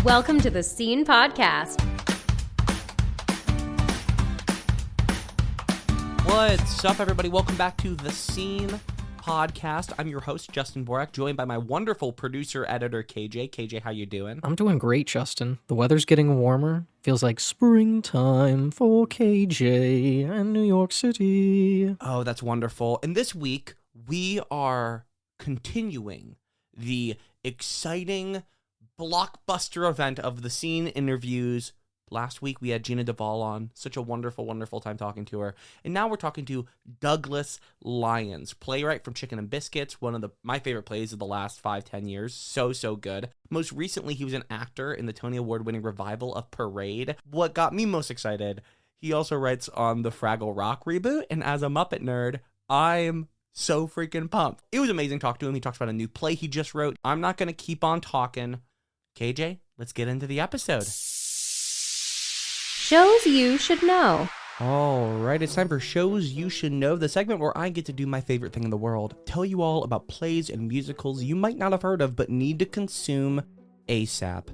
Welcome to the Scene Podcast. What's up, everybody? Welcome back to the Scene Podcast. I'm your host, Justin Borak, joined by my wonderful producer, editor, KJ. KJ, how you doing? I'm doing great, Justin. The weather's getting warmer. Feels like springtime for KJ and New York City. Oh, that's wonderful. And this week, we are continuing the exciting blockbuster event of the Scene interviews. Last week, we had Gina Duvall on. Such a wonderful, wonderful time talking to her. And now we're talking to Douglas Lyons, playwright from Chicken and Biscuits, one of my favorite plays of the last 5-10 years. So good. Most recently, he was an actor in the Tony Award-winning revival of Parade. What got me most excited, he also writes on the Fraggle Rock reboot. And as a Muppet nerd, I'm so freaking pumped. It was amazing talking to him. He talks about a new play he just wrote. I'm not going to keep on talking. KJ, let's get into the episode. Shows you should know. All right, it's time for Shows You Should Know, the segment where I get to do my favorite thing in the world, tell you all about plays and musicals you might not have heard of but need to consume ASAP.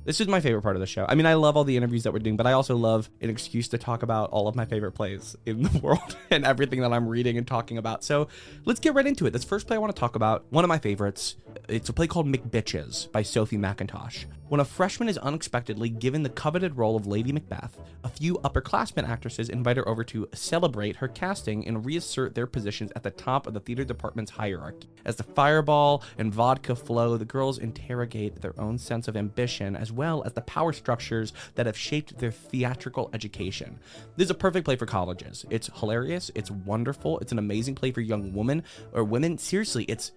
This is my favorite part of the show. I mean, I love all the interviews that we're doing, but I also love an excuse to talk about all of my favorite plays in the world and everything that I'm reading and talking about. So let's get right into it. This first play I want to talk about, one of my favorites. It's a play called McBitches by Sophie McIntosh. When a freshman is unexpectedly given the coveted role of Lady Macbeth, a few upperclassmen actresses invite her over to celebrate her casting and reassert their positions at the top of the theater department's hierarchy. As the fireball and vodka flow, the girls interrogate their own sense of ambition as well as the power structures that have shaped their theatrical education. This is a perfect play for colleges. It's hilarious, it's wonderful, it's an amazing play for young women or women. Seriously, it's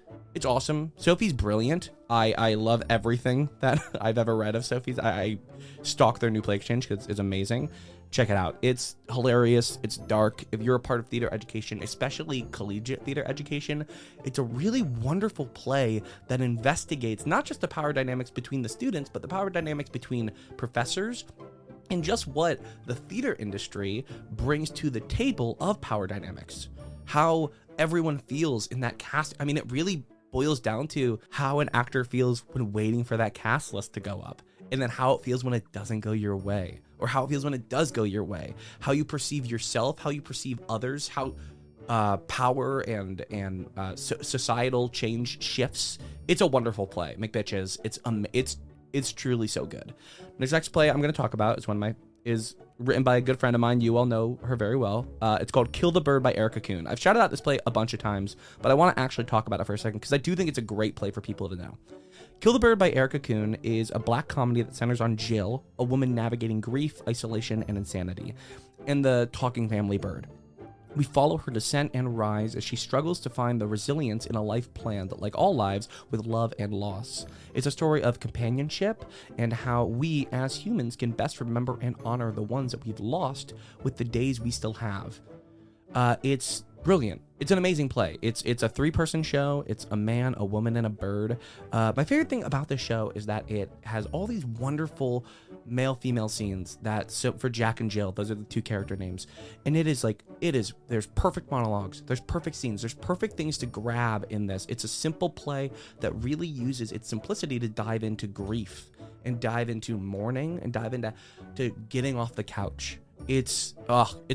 awesome. Sophie's brilliant. I love everything that I've ever read of Sophie's. I stalk their new play exchange because it's amazing. Check it out. It's hilarious. It's dark. If you're a part of theater education, especially collegiate theater education, it's a really wonderful play that investigates not just the power dynamics between the students, but the power dynamics between professors and just what the theater industry brings to the table of power dynamics. How everyone feels in that cast. I mean, it really boils down to how an actor feels when waiting for that cast list to go up, and then how it feels when it doesn't go your way, or how it feels when it does go your way, how you perceive yourself, how you perceive others, how power and societal change shifts. It's a wonderful play. McBitches. It's truly so good. This next play I'm going to talk about is written by a good friend of mine. You all know her very well. It's called Kill the Bird by Erica Kuhn. I've shouted out this play a bunch of times, but I want to actually talk about it for a second because I do think it's a great play for people to know. Kill the Bird by Erica Kuhn is a black comedy that centers on Jill, a woman navigating grief, isolation, and insanity, and the talking family bird. We follow her descent and rise as she struggles to find the resilience in a life planned, like all lives, with love and loss. It's a story of companionship and how we, as humans, can best remember and honor the ones that we've lost with the days we still have. It's brilliant. It's an amazing play. It's a 3-person show. It's a man, a woman, and a bird. My favorite thing about this show is that it has all these wonderful male-female scenes so for Jack and Jill, those are the 2 character names. And there's perfect monologues, there's perfect scenes, there's perfect things to grab in this. It's a simple play that really uses its simplicity to dive into grief and dive into mourning and dive into getting off the couch. It's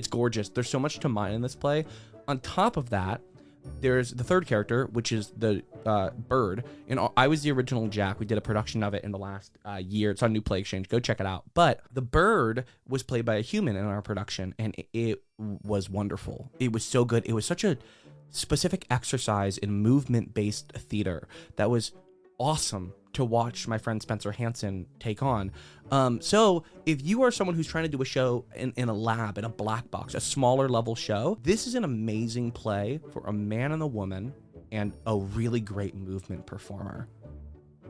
gorgeous. There's so much to mine in this play. On top of that, there's the 3rd character, which is the bird. And I was the original Jack. We did a production of it in the last year. It's on New Play Exchange. Go check it out. But the bird was played by a human in our production, and it was wonderful. It was so good. It was such a specific exercise in movement-based theater that was awesome to watch my friend Spencer Hansen take on. So if you are someone who's trying to do a show in a lab, in a black box, a smaller level show, this is an amazing play for a man and a woman and a really great movement performer.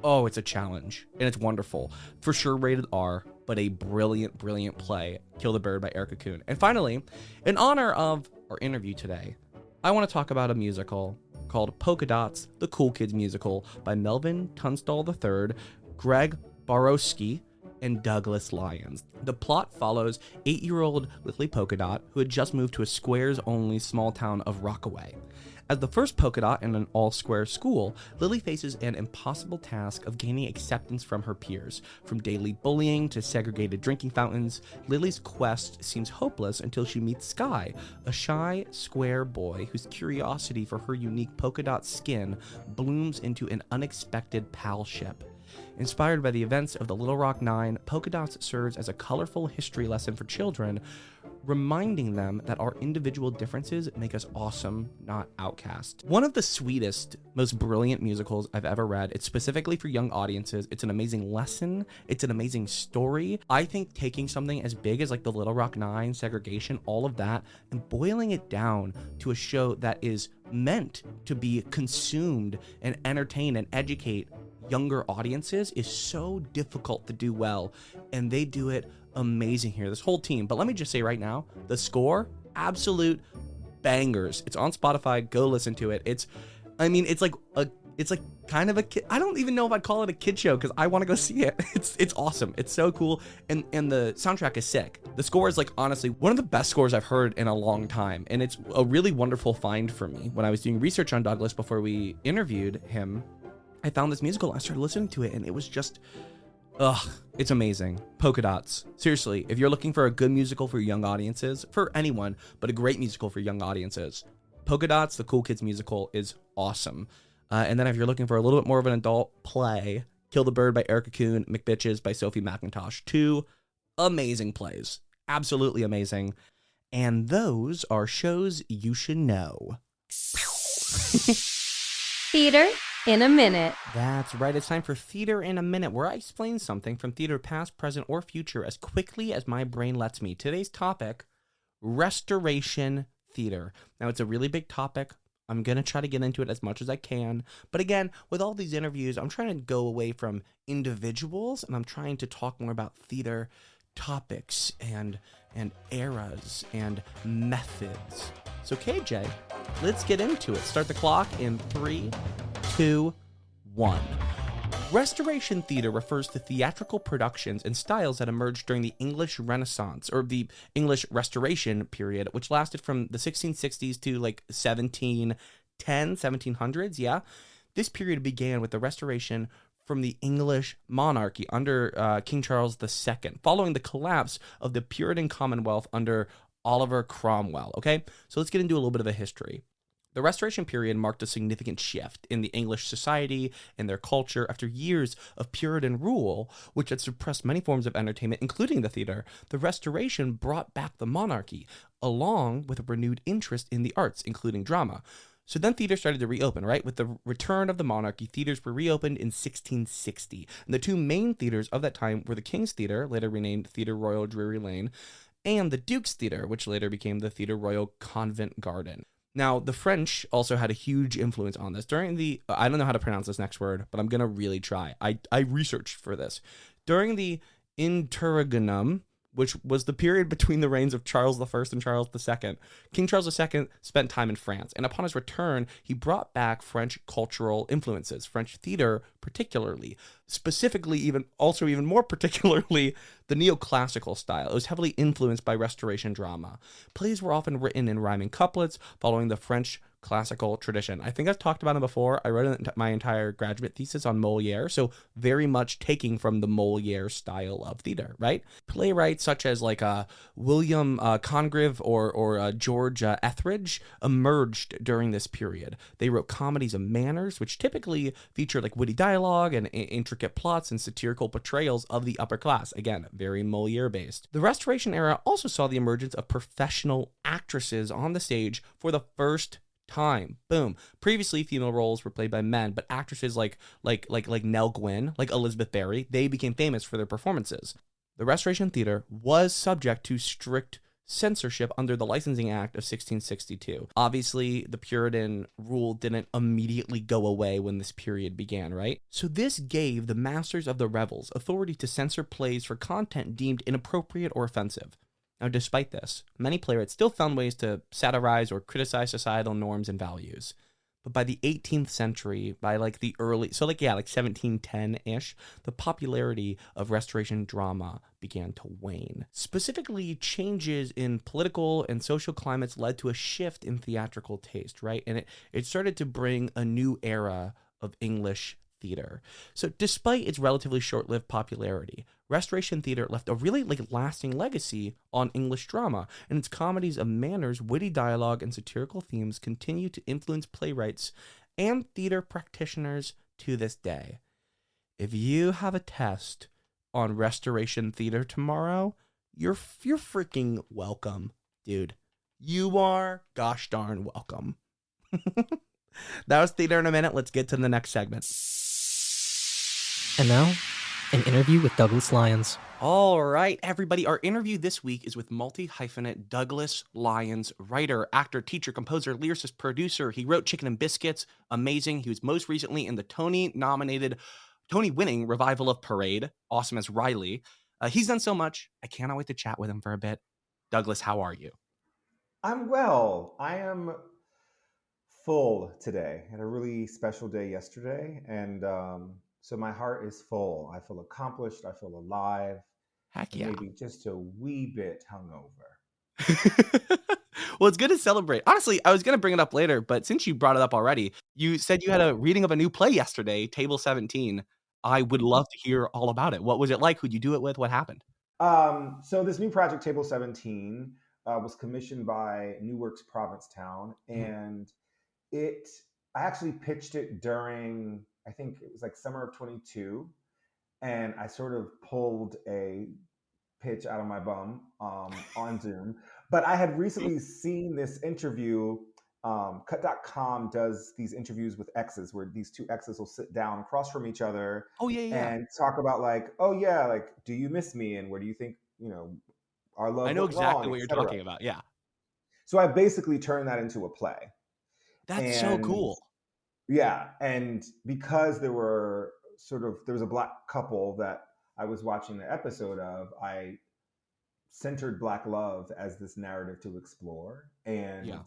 Oh, it's a challenge, and it's wonderful. For sure rated R, but a brilliant, brilliant play. Kill the Bird by Erica Kuhn. And finally, in honor of our interview today, I want to talk about a musical called Polka Dots, the Cool Kids Musical by Melvin Tunstall III, Greg Borowski, and Douglas Lyons. The plot follows 8-year-old Lily Polka Dot, who had just moved to a squares-only small town of Rockaway. As the first polka dot in an all-square school, Lily faces an impossible task of gaining acceptance from her peers. From daily bullying to segregated drinking fountains, Lily's quest seems hopeless until she meets Sky, a shy, square boy whose curiosity for her unique polka dot skin blooms into an unexpected palship. Inspired by the events of the Little Rock Nine, Polka Dots serves as a colorful history lesson for children, reminding them that our individual differences make us awesome, not outcast. One of the sweetest, most brilliant musicals I've ever read. It's specifically for young audiences. It's an amazing lesson. It's an amazing story. I think taking something as big as like the Little Rock Nine, segregation, all of that, and boiling it down to a show that is meant to be consumed and entertain and educate younger audiences is so difficult to do well, and they do it amazing here, this whole team. But let me just say right now, the score, absolute bangers. It's on Spotify. Go listen to it. It's like kind of a kid. I don't even know if I'd call it a kid show because I want to go see it. It's awesome. It's so cool, and the soundtrack is sick. The score is like honestly one of the best scores I've heard in a long time, and it's a really wonderful find for me. When I was doing research on Douglas before we interviewed him, I found this musical. I started listening to it, and it was just, it's amazing. Polka Dots. Seriously, if you're looking for a good musical for young audiences, for anyone, but a great musical for young audiences, Polka Dots, the Cool Kids musical, is awesome. And then if you're looking for a little bit more of an adult play, Kill the Bird by Erica Kuhn, McBitches by Sophie McIntosh. Two amazing plays. Absolutely amazing. And those are shows you should know. Theater in a minute. That's right. It's time for Theater in a Minute, where I explain something from theater past, present, or future as quickly as my brain lets me. Today's topic, restoration theater. Now, it's a really big topic. I'm going to try to get into it as much as I can. But again, with all these interviews, I'm trying to go away from individuals, and I'm trying to talk more about theater topics and eras and methods. So KJ, let's get into it. Start the clock in 3, 2, 1. Restoration theater refers to theatrical productions and styles that emerged during the English Renaissance, or the English Restoration period, which lasted from the 1660s to like 1700s, yeah? This period began with the restoration from the English monarchy under King Charles II, following the collapse of the Puritan Commonwealth under Oliver Cromwell, okay? So let's get into a little bit of a history. The Restoration period marked a significant shift in the English society and their culture after years of Puritan rule, which had suppressed many forms of entertainment, including the theater. The Restoration brought back the monarchy, along with a renewed interest in the arts, including drama. So then theater started to reopen, right? With the return of the monarchy, theaters were reopened in 1660. And the two main theaters of that time were the King's Theatre, later renamed Theatre Royal Drury Lane, and the Duke's Theatre, which later became the Theatre Royal Covent Garden. Now, the French also had a huge influence on this. During the, I don't know how to pronounce this next word, but I'm going to really try. I researched for this. During the Interregnum, which was the period between the reigns of Charles I and Charles II, King Charles II spent time in France, and upon his return, he brought back French cultural influences, French theater particularly, specifically even more particularly, the neoclassical style. It was heavily influenced by Restoration drama. Plays were often written in rhyming couplets, following the French classical tradition. I think I've talked about it before. I wrote my entire graduate thesis on Moliere, so very much taking from the Moliere style of theater, right? Playwrights such as like William Congreve or George Etheridge emerged during this period. They wrote comedies of manners, which typically feature like witty dialogue and intricate plots and satirical portrayals of the upper class. Again, very Moliere based. The Restoration era also saw the emergence of professional actresses on the stage for the first time. Boom. Previously, female roles were played by men, but actresses like Nell Gwynn, like Elizabeth Barry, they became famous for their performances. The Restoration Theater was subject to strict censorship under the Licensing Act of 1662. Obviously, the Puritan rule didn't immediately go away when this period began, right? So this gave the masters of the revels authority to censor plays for content deemed inappropriate or offensive. Now, despite this, many playwrights still found ways to satirize or criticize societal norms and values. But by the 18th century, by like the early, so like, yeah, like 1710-ish, the popularity of Restoration drama began to wane. Specifically, changes in political and social climates led to a shift in theatrical taste, right? And it started to bring a new era of English theater. So despite its relatively short-lived popularity, Restoration theater left a really like lasting legacy on English drama, and its comedies of manners, witty dialogue, and satirical themes continue to influence playwrights and theater practitioners to this day. If you have a test on Restoration theater tomorrow, you're freaking welcome, dude. You are gosh darn welcome. That was Theater in a Minute. Let's get to the next segment. And now, an interview with Douglas Lyons. All right, everybody. Our interview this week is with multi-hyphenate Douglas Lyons, writer, actor, teacher, composer, lyricist, producer. He wrote Chicken and Biscuits, amazing. He was most recently in the Tony-winning revival of Parade, awesome as Riley. He's done so much. I cannot wait to chat with him for a bit. Douglas, how are you? I'm well. I am full today. Had a really special day yesterday, and so my heart is full. I feel accomplished. I feel alive. Heck And yeah. maybe just a wee bit hungover. Well, it's good to celebrate. Honestly, I was going to bring it up later, but since you brought it up already, you said you had a reading of a new play yesterday, Table 17. I would love to hear all about it. What was it like? Who'd you do it with? What happened? So this new project, Table 17, was commissioned by New Works Provincetown, and it I actually pitched it during, I think it was like summer of 22, and I sort of pulled a pitch out of my bum on Zoom. But I had recently seen this interview. Cut.com does these interviews with exes where these two exes will sit down across from each other Oh, yeah. and talk about like, oh yeah, like, do you miss me? And where do you think, our love I know went exactly wrong, what you're etc. talking about. Yeah. So I basically turned that into a play. That's so And cool. yeah, and because there was a black couple that I was watching the episode of, I centered Black love as this narrative to explore. And Yeah.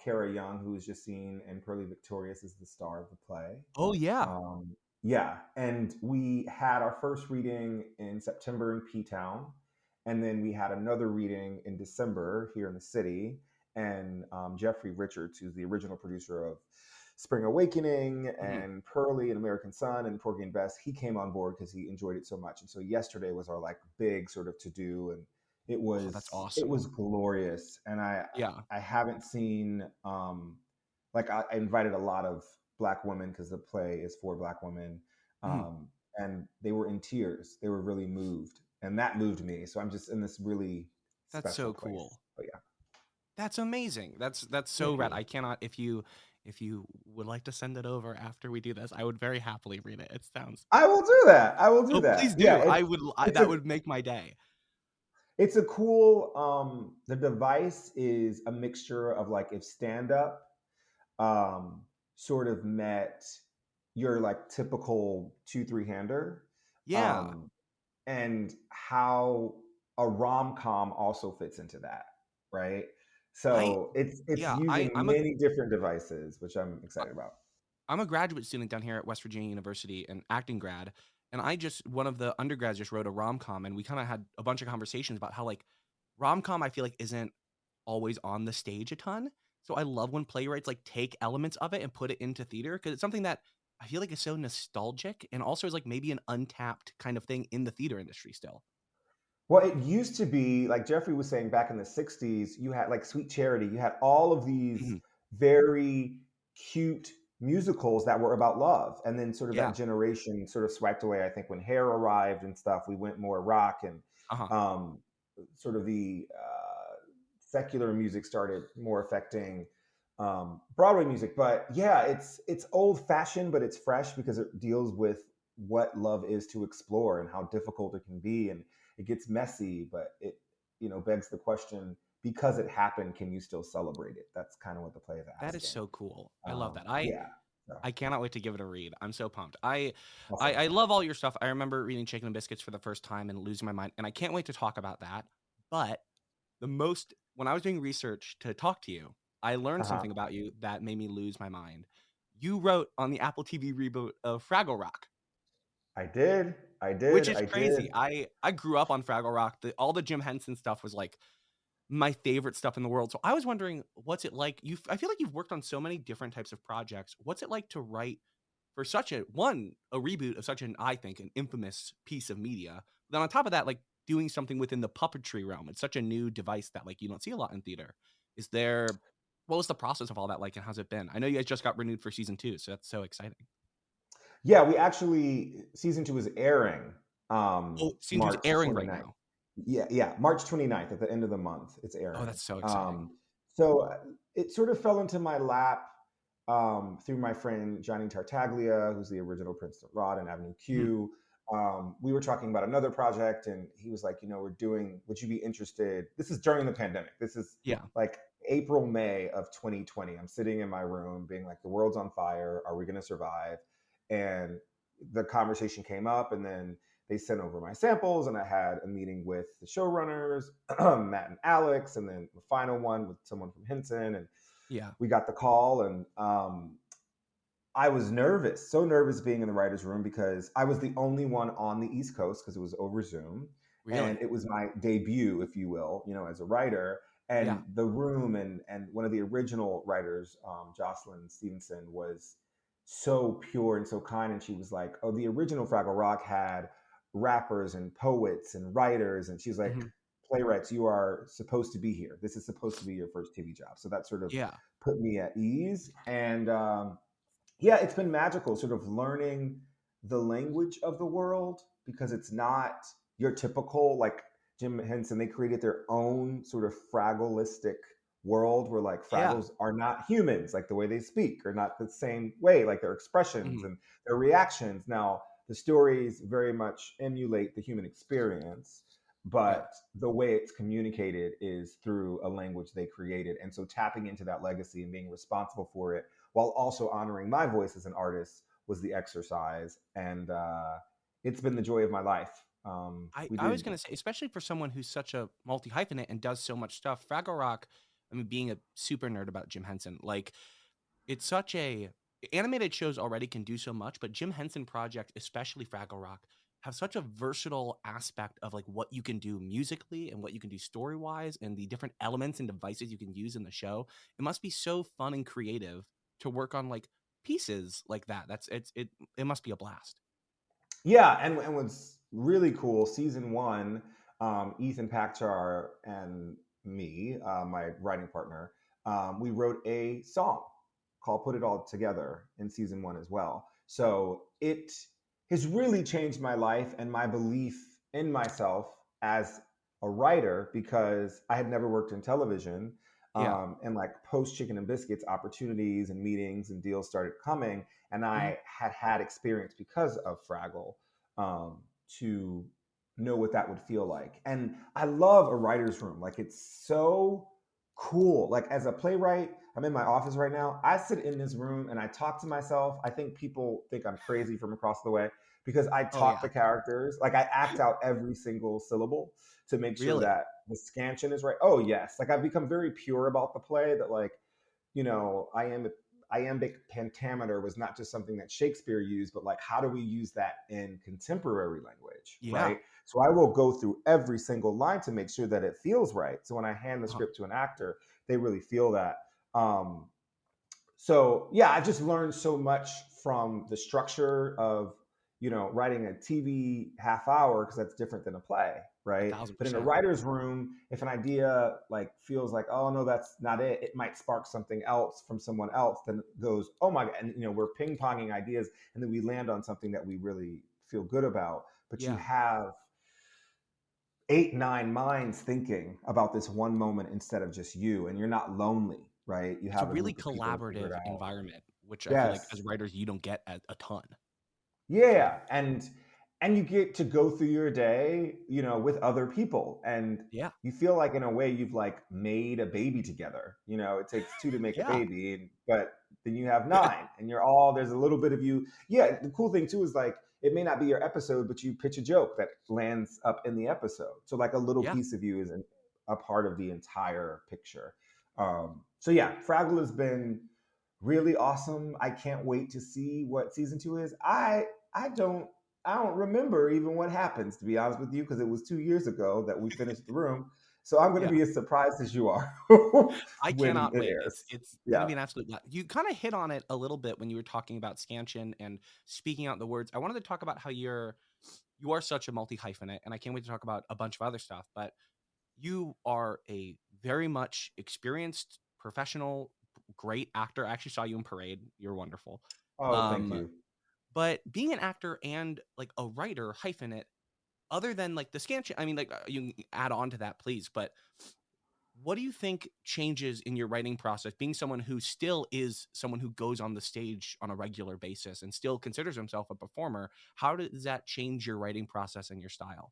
Kara Young, who was just seen in Pearly Victorious, is the star of the play. Oh, yeah. Yeah, and we had our first reading in September in P-Town, and then we had another reading in December here in the city. And Jeffrey Richards, who's the original producer of Spring Awakening and Pearly and American Sun and Porgy and Bess, he came on board because he enjoyed it so much. And so yesterday was our like big sort of to do, and it was that's awesome. It was glorious. And I haven't seen I invited a lot of Black women because the play is for Black women, and they were in tears. They were really moved, and that moved me. So I'm just in this really that's so place. cool. But yeah, that's amazing. That's so rad. I cannot. If you would like to send it over after we do this, I would very happily read it. It sounds. I will do that. I will do Oh, that. please do. Yeah, That would make my day. It's a cool. The device is a mixture of like if stand up sort of met your like typical 2-3 hander. Yeah. And how a rom-com also fits into that, right? So it's using many different devices, which I'm excited about. I'm a graduate student down here at West Virginia University, an acting grad, and one of the undergrads just wrote a rom-com, and we kind of had a bunch of conversations about how like rom-com I feel like isn't always on the stage a ton. So I love when playwrights like take elements of it and put it into theater because it's something that I feel like is so nostalgic and also is like maybe an untapped kind of thing in the theater industry still. Well, it used to be like Jeffrey was saying back in the 60s, you had like Sweet Charity, you had all of these very cute musicals that were about love. And then sort of that generation sort of swiped away. I think when Hair arrived and stuff, we went more rock and sort of the secular music started more affecting Broadway music. But yeah, it's old fashioned, but it's fresh because it deals with what love is to explore and how difficult it can be. And it gets messy, but it, begs the question, because it happened, can you still celebrate it? That's kind of what the play is asking. That is so cool. I love that. I cannot wait to give it a read. I'm so pumped. I love all your stuff. I remember reading Chicken and Biscuits for the first time and losing my mind, and I can't wait to talk about that. But when I was doing research to talk to you, I learned Uh-huh. something about you that made me lose my mind. You wrote on the Apple TV reboot of Fraggle Rock, I did. I which did. is I crazy. did. I grew up on Fraggle Rock. All the Jim Henson stuff was like my favorite stuff in the world. So I was wondering, what's it like? I feel like you've worked on so many different types of projects. What's it like to write for such a reboot of such an, I think, an infamous piece of media? Then on top of that, like doing something within the puppetry realm. It's such a new device that like you don't see a lot in theater. Is there What was the process of all that like, and how's it been? I know you guys just got renewed for season 2, so that's so exciting. Yeah, we actually season 2 is airing Oh, season 2's March airing right 29th. now. Yeah, March 29th at the end of the month. It's Oh, airing. that's so exciting. So it sort of fell into my lap through my friend Johnny Tartaglia, who's the original Princeton Rod and Avenue Mhm. Q. We were talking about another project, and he was like, would you be interested? This is during the pandemic. This is Yeah. like April, May of 2020. I'm sitting in my room being like, the world's on fire. Are we going to survive? And the conversation came up, and then they sent over my samples, and I had a meeting with the showrunners, Matt and Alex, and then the final one with someone from Henson. And Yeah. we got the call, and I was nervous, so nervous being in the writer's room because I was the only one on the East Coast because it was over Zoom. And Really? it was my debut, if you will, as a writer. Yeah. And the room and one of the original writers, Jocelyn Stevenson, was so pure and so kind. And she was like, oh, the original Fraggle Rock had rappers and poets and writers. And she's like, Mhm. playwrights, you are supposed to be here. This is supposed to be your first TV job. So that sort of Yeah. put me at ease. And yeah, it's been magical sort of learning the language of the world because it's not your typical, like Jim Henson, they created their own sort of Fraggleistic world where like Yeah. Fraggles are not humans, like the way they speak are not the same way, like their expressions Mhm. and their reactions. Now, the stories very much emulate the human experience, Yeah. but the way it's communicated is through a language they created. And so tapping into that legacy and being responsible for it while also honoring my voice as an artist was the exercise. And it's been the joy of my life. We I was did. gonna say, especially for someone who's such a multi hyphenate and does so much stuff, Fraggle Rock. I mean, being a super nerd about Jim Henson, like it's such a animated shows already can do so much, but Jim Henson project, especially Fraggle Rock, have such a versatile aspect of like what you can do musically and what you can do story wise, and the different elements and devices you can use in the show. It must be so fun and creative to work on like pieces like that. It must be a blast. Yeah, and what's really cool, season 1, Ethan Pakchar and me, my writing partner, we wrote a song called Put It All Together in season 1 as well. So it has really changed my life and my belief in myself as a writer because I had never worked in television. Yeah. And like post Chicken and Biscuits, opportunities and meetings and deals started coming. And Mhm. I had experience because of Fraggle um, to know what that would feel like. And I love a writer's room. Like it's so cool. Like as a playwright, I'm in my office right now. I sit in this room and I talk to myself. I think people think I'm crazy from across the way because I Oh talk yeah. the characters. Like I act out every single syllable to make sure Really? that the scansion is right. Oh yes. Like I've become very pure about the play that like iambic pentameter was not just something that Shakespeare used, but like how do we use that in contemporary language, Yeah. right? So I will go through every single line to make sure that it feels right. So when I hand the Uh-huh. script to an actor, they really feel that. Um, so yeah, I just learned so much from the structure of writing a TV half hour because that's different than a play, A right? thousand But in a percent. writer's room, if an idea like feels like, oh no, that's not it, it might spark something else from someone else. Then it goes, oh my god, and we're ping ponging ideas, and then we land on something that we really feel good about. But you Yeah. have 8, 9 minds thinking about this one moment instead of just you, and you're not lonely, right? You It's a have a really group of people to figure it collaborative out. environment, which I feel like Yes. as writers you don't get a ton. Yeah, and you get to go through your day, with other people, and Yeah. you feel like in a way you've like made a baby together. It takes 2 to make a Yeah. baby, but then you have 9, and you're all there's a little bit of you. Yeah, the cool thing too is like it may not be your episode, but you pitch a joke that lands up in the episode. So like a little Yeah. piece of you is a part of the entire picture. So yeah, Fraggle has been really awesome. I can't wait to see what season 2 is. I don't I don't remember even what happens, to be honest with you, because it was 2 years ago that we finished the room. So I'm going to Yeah. be as surprised as you are I when cannot it wait. airs. It's gonna Yeah. be an absolute you kind of hit on it a little bit when you were talking about scansion and speaking out the words. I wanted to talk about how you are such a multi hyphenate, and I can't wait to talk about a bunch of other stuff. But you are a very much experienced professional, great actor. I actually saw you in Parade. You're wonderful. Oh, thank Um, you. but being an actor and like a writer hyphenate, other than like the scansion, I mean, like you can add on to that, please. But what do you think changes in your writing process, being someone who still is someone who goes on the stage on a regular basis and still considers himself a performer? How does that change your writing process and your style?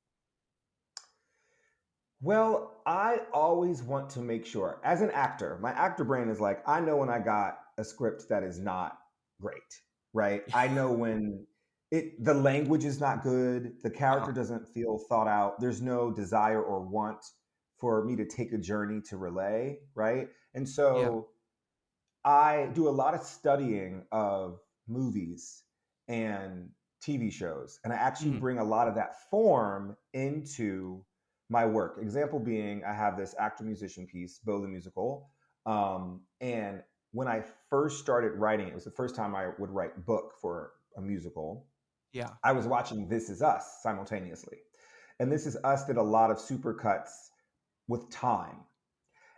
Well, I always want to make sure, as an actor, my actor brain is like, I know when I got a script that is not great, right? I know when the language is not good, the character Uh-huh. doesn't feel thought out, there's no desire or want for me to take a journey to relay, right? And Yeah. so I do a lot of studying of movies and TV shows, and I actually Mhm. bring a lot of that form into my work. Example being, I have this actor musician piece, Bo the Musical. And when I first started writing, it was the first time I would write book for a musical. Yeah. I was watching This Is Us simultaneously. And This Is Us did a lot of supercuts with time,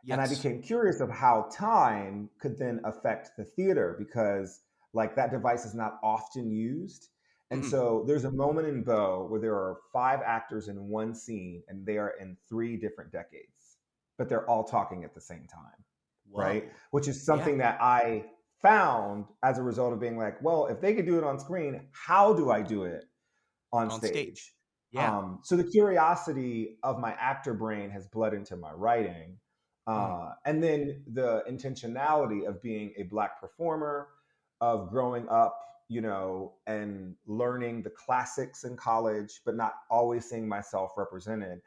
and I Yes. became curious of how time could then affect the theater because like that device is not often used. And Mm-mm. so there's a moment in Bo where there are 5 actors in one scene and they are in 3 different decades, but they're all talking at the same time, right? Whoa. Which is Yeah. something that I found as a result of being like, well, if they could do it on screen, how do I do it on On stage. stage? Yeah. So the curiosity of my actor brain has bled into my writing. Mhm. And then the intentionality of being a Black performer, of growing up, and learning the classics in college, but not always seeing myself represented,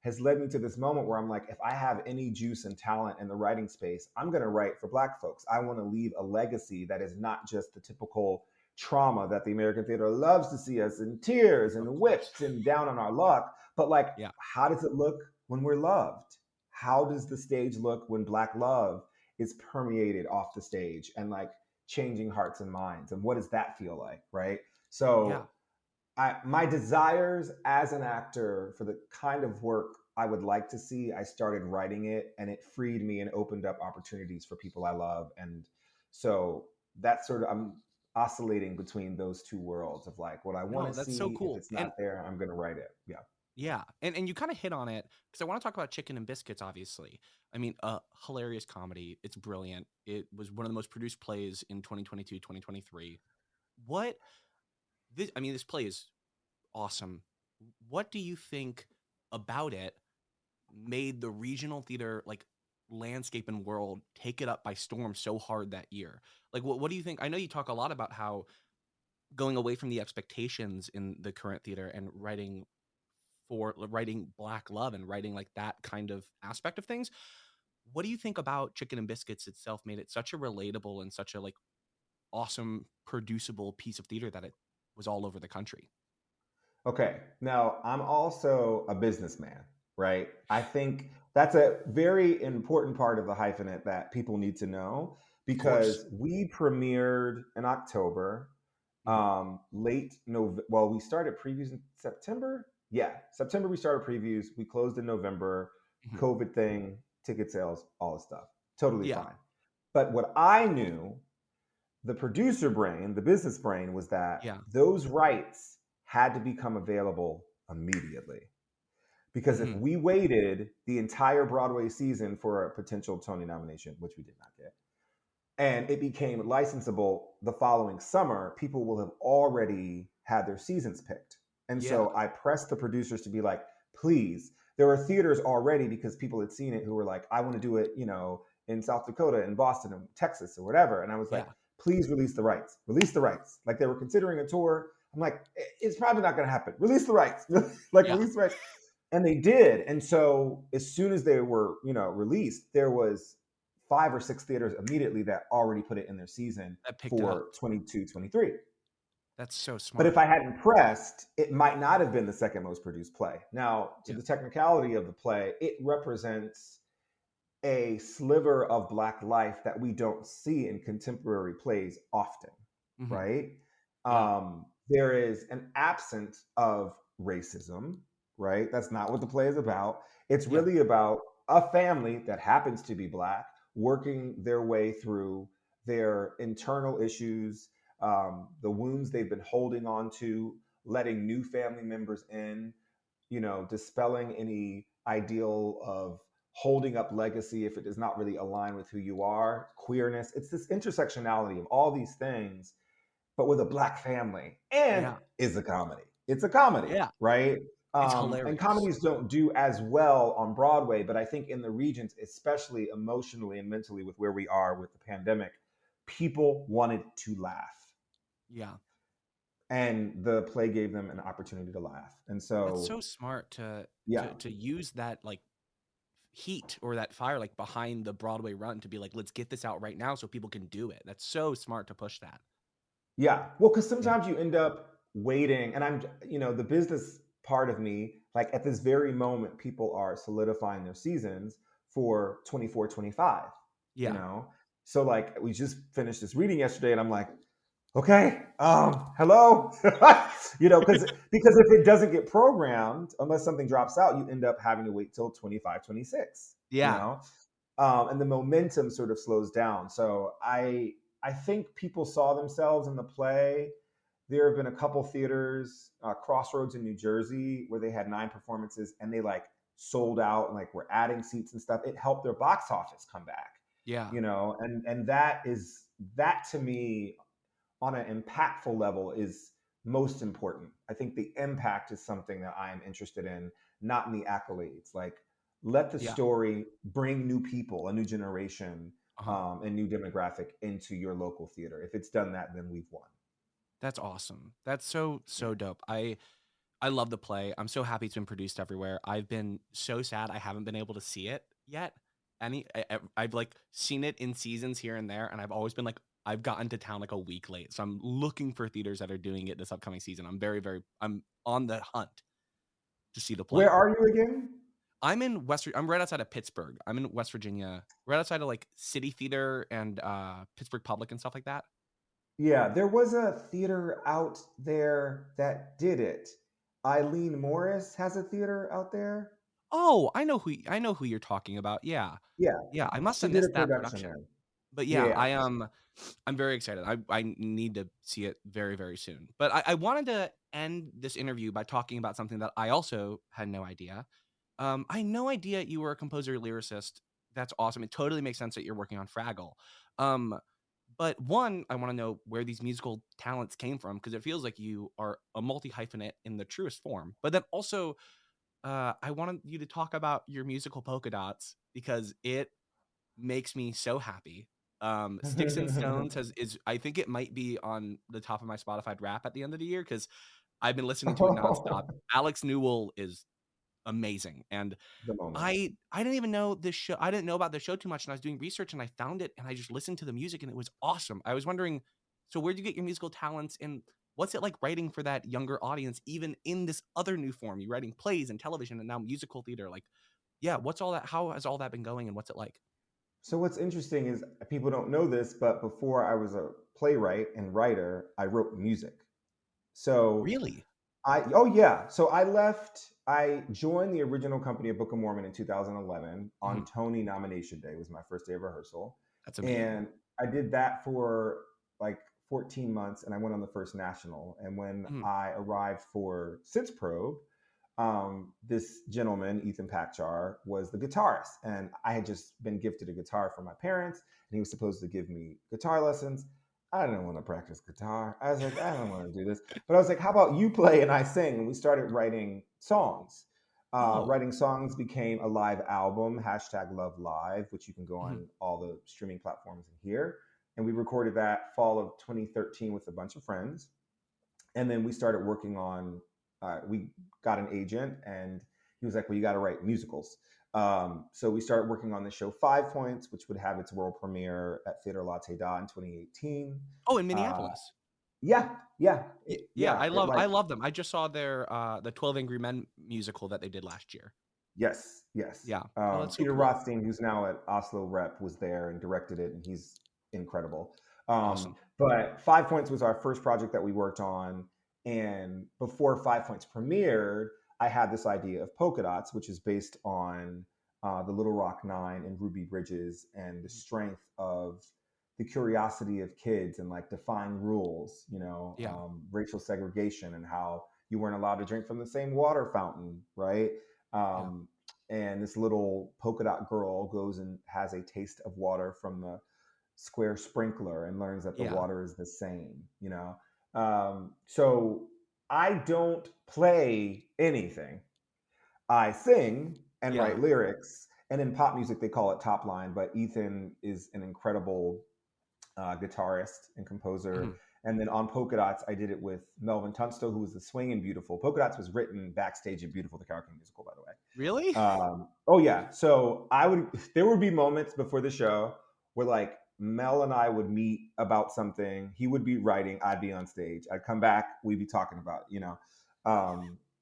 has led me to this moment where I'm like, if I have any juice and talent in the writing space, I'm going to write for Black folks. I want to leave a legacy that is not just the typical trauma that the American theater loves to see us in tears and Of course. whipped and down on our luck. But like, Yeah. how does it look when we're loved? How does the stage look when Black love is permeated off the stage and like changing hearts and minds? And what does that feel like? Right. Yeah. So my desires as an actor for the kind of work I would like to see, I started writing it and it freed me and opened up opportunities for people I love. And so that's sort of, I'm oscillating between those two worlds of like what I want No, to that's so see. If cool. it's not there, I'm going to write it. Yeah. Yeah, and you kind of hit on it because I want to talk about Chicken and Biscuits. Obviously, I mean, hilarious comedy. It's brilliant. It was one of the most produced plays in 2022, 2023. What this? I mean, this play is awesome. What do you think about it made the regional theater like landscape and world take it up by storm so hard that year? Like, what do you think? I know you talk a lot about how going away from the expectations in the current theater and writing Black love and writing like that kind of aspect of things. What do you think about Chicken and Biscuits itself made it such a relatable and such a like awesome producible piece of theater that it was all over the country? Okay. Now, I'm also a businessman, right? I think that's a very important part of the hyphenate that people need to know Of course. because we premiered in October, Mhm. late November. Well, we started previews in September. Yeah, September we started previews. We closed in November. Mhm. COVID thing, ticket sales, all this stuff. Totally Yeah. fine. But what I knew, the producer brain, the business brain, was that Yeah. those rights had to become available immediately. Because if Mhm. we waited the entire Broadway season for a potential Tony nomination, which we did not get, and it became licensable the following summer, people will have already had their seasons picked. And Yeah. so I pressed the producers to be like, please, there were theaters already because people had seen it who were like, I want to do it, in South Dakota, in Boston, in Texas, or whatever. And I was like, Yeah. please release the rights. Release the rights. Like they were considering a tour. I'm like, it's probably not going to happen. Release the rights. Like Yeah. release the rights. And they did. And so as soon as they were, released, there was 5 or 6 theaters immediately that already put it in their season That picked it up. for 22-23. That's so But smart. if I hadn't pressed, it might not have been the second most produced play. Now, to Yeah. the technicality of the play, it represents a sliver of Black life that we don't see in contemporary plays often, Hmm. right? Yeah. There is an absence of racism, right? That's not what the play is about. It's Yeah. really about a family that happens to be Black working their way through their internal issues, the wounds they've been holding on to, letting new family members in, dispelling any ideal of holding up legacy if it does not really align with who you are, queerness. It's this intersectionality of all these things, but with a Black family, and Yeah. is a comedy. It's a comedy, Yeah. right? It's And hilarious. comedies don't do as well on Broadway, but I think in the regions, especially emotionally and mentally with where we are with the pandemic, people wanted to laugh. Yeah. And the play gave them an opportunity to laugh. And That's so, so smart to yeah, use that like heat or that fire like behind the Broadway run to be like, let's get this out right now so people can do it. That's so smart to push that. yeah. Well, because Yeah. sometimes you end up waiting, and the business part of me, like at this very moment, people are solidifying their seasons for 24, 25. you Yeah. know? So, like, we just finished this reading yesterday, and I'm like, okay, hello? Because if it doesn't get programmed, unless something drops out, you end up having to wait till 25, 26. Yeah. And the momentum sort of slows down. So I think people saw themselves in the play. There have been a couple theaters, Crossroads in New Jersey, where they had 9 performances and they like sold out and like were adding seats and stuff. It helped their box office come back, Yeah. and that to me on an impactful level is most important. I think the impact is something that I am interested in, not in the accolades. Like, let the Yeah. story bring new people, a new generation, Uh-huh. a new demographic into your local theater. If it's done that, then we've won. That's awesome. That's so dope. I love the play. I'm so happy it's been produced everywhere. I've been so sad I haven't been able to see it yet. I've like seen it in seasons here and there, and I've always been like I've gotten to town like a week late. So I'm looking for theaters that are doing it this upcoming season. I'm on the hunt to see the play. Where are you again? I'm right outside of Pittsburgh. I'm in West Virginia, right outside of like City Theater and Pittsburgh Public and stuff like that. Yeah, there was a theater out there that did it. Eileen Morris has a theater out there. Oh, I know who you're talking about. Yeah. Yeah, Yeah, I must she have did a missed that production production. there. But yeah, Yeah. I'm very excited. I need to see it very, very soon. But I wanted to end this interview by talking about something that I also had no idea. I had no idea you were a composer lyricist. That's awesome. It totally makes sense that you're working on Fraggle. Um, but one, I want to know where these musical talents came from because it feels like you are a multi hyphenate in the truest form. But then also, I wanted you to talk about your musical polka dots because it makes me so happy. Sticks and Stones is I think it might be on the top of my Spotify rap at the end of the year because I've been listening to it nonstop. Alex Newell is amazing, and The moment. I didn't even know this show. I didn't know about the show too much, and I was doing research and I found it, and I just listened to the music, and it was awesome. I was wondering, so where'd you get your musical talents, and what's it like writing for that younger audience, even in this other new form? You're writing plays and television, and now musical theater. Like, yeah, what's all that? How has all that been going, and what's it like? So what's interesting is people don't know this, but before I was a playwright and writer, I wrote music. So Really? oh yeah. So I joined the original company of Book of Mormon in 2011 on Mhm. Tony nomination day was my first day of rehearsal. That's amazing. And I did that for like 14 months and I went on the first national. And when Mhm. I arrived for Sitz Probe, this gentleman, Ethan Pakchar, was the guitarist. And I had just been gifted a guitar from my parents, and he was supposed to give me guitar lessons. I didn't want to practice guitar. I was like, I don't want to do this. But I was like, how about you play and I sing? And we started writing songs. Oh. Writing songs became a live album, hashtag Love Live, which you can go Mhm. on all the streaming platforms and hear. And we recorded that fall of 2013 with a bunch of friends. And then we started working on, we got an agent and he was like, well, you got to write musicals. So we started working on the show 5 Points, which would have its world premiere at Theater Latte Da in 2018. Oh, in Uh, Minneapolis. yeah, yeah, Yeah, yeah. It I like love them. I just saw their the 12 Angry Men musical that they did last year. yes, yes. Yeah. Oh, that's so Peter cool. Rothstein, who's now at Oslo Rep, was there and directed it, and he's incredible. Awesome. But 5 Points was our first project that we worked on, and before 5 Points premiered, I had this idea of Polka Dots, which is based on the Little Rock Nine and Ruby Bridges, and the strength of the curiosity of kids and like defying rules, Yeah. racial segregation and how you weren't allowed to drink from the same water fountain, right? Yeah. And this little polka dot girl goes and has a taste of water from the square sprinkler and learns that the Yeah. water is the same. So I don't play anything. I sing and Yeah. write lyrics. And in pop music, they call it top line, but Ethan is an incredible guitarist and composer. Mhm. And then on Polka Dots, I did it with Melvin Tunstall, who was the swing in Beautiful. Polka Dots was written backstage at Beautiful, the karaoke musical, by the way. Really? Oh yeah. So there would be moments before the show where like Mel and I would meet about something. He would be writing, I'd be on stage. I'd come back, we'd be talking about.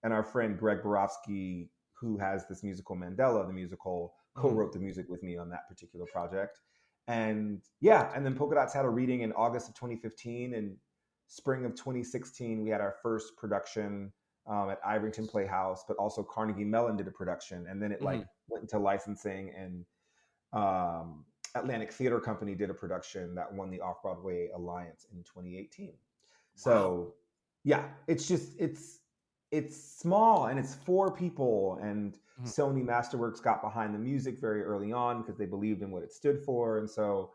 And our friend Greg Borofsky, who has this musical Mandela, the musical, co-wrote the music with me on that particular project. And yeah, and then Polka Dots had a reading in August of 2015. And spring of 2016, we had our first production at Iverington Playhouse, but also Carnegie Mellon did a production, and then it like went into licensing, and Atlantic Theater Company did a production that won the Off-Broadway Alliance in 2018. So yeah, it's small and it's for people, and Sony Masterworks got behind the music very early on because they believed in what it stood for. And so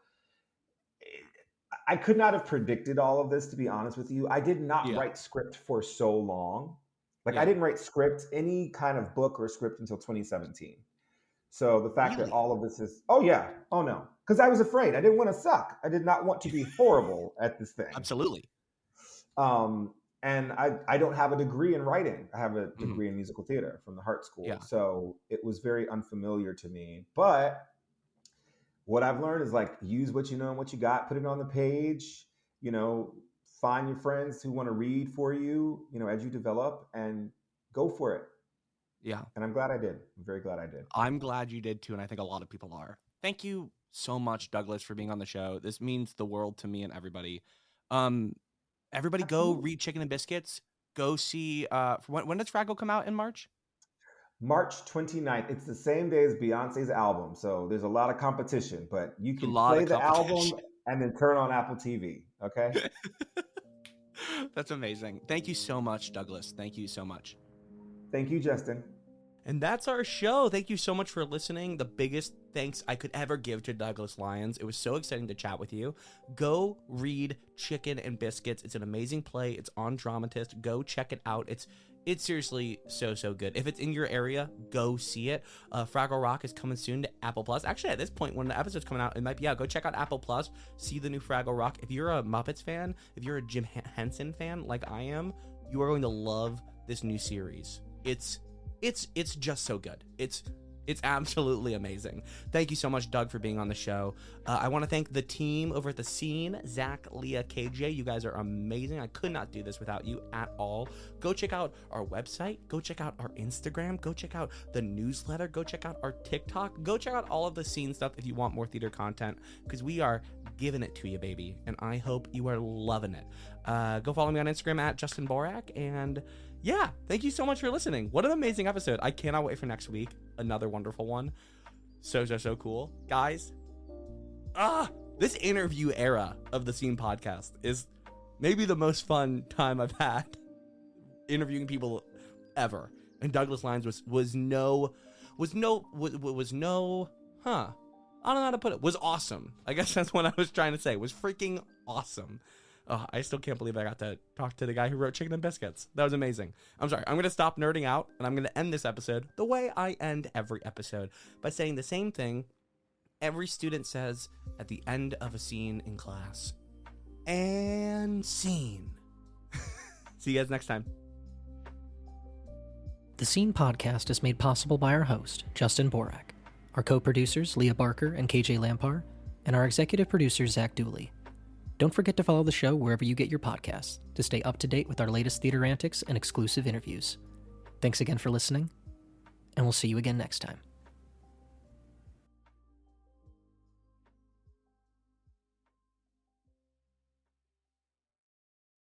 I could not have predicted all of this, to be honest with you. I did not Yeah. write script for so long. Like Yeah. I didn't write script, any kind of book or script, until 2017. So the fact that Really? all of this is, oh yeah, oh no. Because I was afraid. I didn't want to suck. I did not want to be horrible at this thing. Absolutely. And I don't have a degree in writing. I have a degree in musical theater from the Hart School. Yeah. So it was very unfamiliar to me. But what I've learned is like use what you know and what you got, put it on the page, find your friends who want to read for you, as you develop, and go for it. Yeah. And I'm glad I did. I'm very glad I did. I'm glad you did too, and I think a lot of people are. Thank you so much, Douglas, for being on the show. This means the world to me and everybody. Everybody go read Chicken and Biscuits. Go see when does Fraggle come out in March? March 29th. It's the same day as Beyonce's album, so there's a lot of competition, but you can play the album and then turn on Apple TV, okay? That's amazing. Thank you so much, Douglas. Thank you so much. Thank you, Justin. And that's our show. Thank you so much for listening. The biggest thanks I could ever give to Douglas Lyons. It was so exciting to chat with you. Go read Chicken and Biscuits. It's an amazing play. It's on Dramatist. Go check it out. It's seriously so good. If it's in your area, go see it. Fraggle Rock is coming soon to Apple Plus. Actually, at this point, when the episode's coming out, it might be out. Go check out Apple Plus. See the new Fraggle Rock. If you're a Muppets fan, if you're a Jim Henson fan like I am, you are going to love this new series. It's just so good. It's absolutely amazing. Thank you so much, Doug, for being on the show. I want to thank the team over at The Scene, Zach, Leah, KJ. You guys are amazing. I could not do this without you at all. Go check out our website. Go check out our Instagram. Go check out the newsletter. Go check out our TikTok. Go check out all of the Scene stuff if you want more theater content, because we are giving it to you, baby. And I hope you are loving it. Go follow me on Instagram at Justin Borak. And yeah, thank you so much for listening. What an amazing episode. I cannot wait for next week. Another wonderful one. So cool. Guys, this interview era of the Scene podcast is maybe the most fun time I've had interviewing people ever. And Douglas Lyons was I don't know how to put it. Was awesome. I guess that's what I was trying to say. Was freaking awesome. I still can't believe I got to talk to the guy who wrote Chicken and Biscuits. That was amazing. I'm sorry. I'm going to stop nerding out, and I'm going to end this episode the way I end every episode, by saying the same thing every student says at the end of a scene in class. And scene. See you guys next time. The Scene podcast is made possible by our host, Justin Borak, our co-producers, Leah Barker and KJ Lampar, and our executive producer, Zach Dulli. Don't forget to follow the show wherever you get your podcasts to stay up to date with our latest theater antics and exclusive interviews. Thanks again for listening, and we'll see you again next time.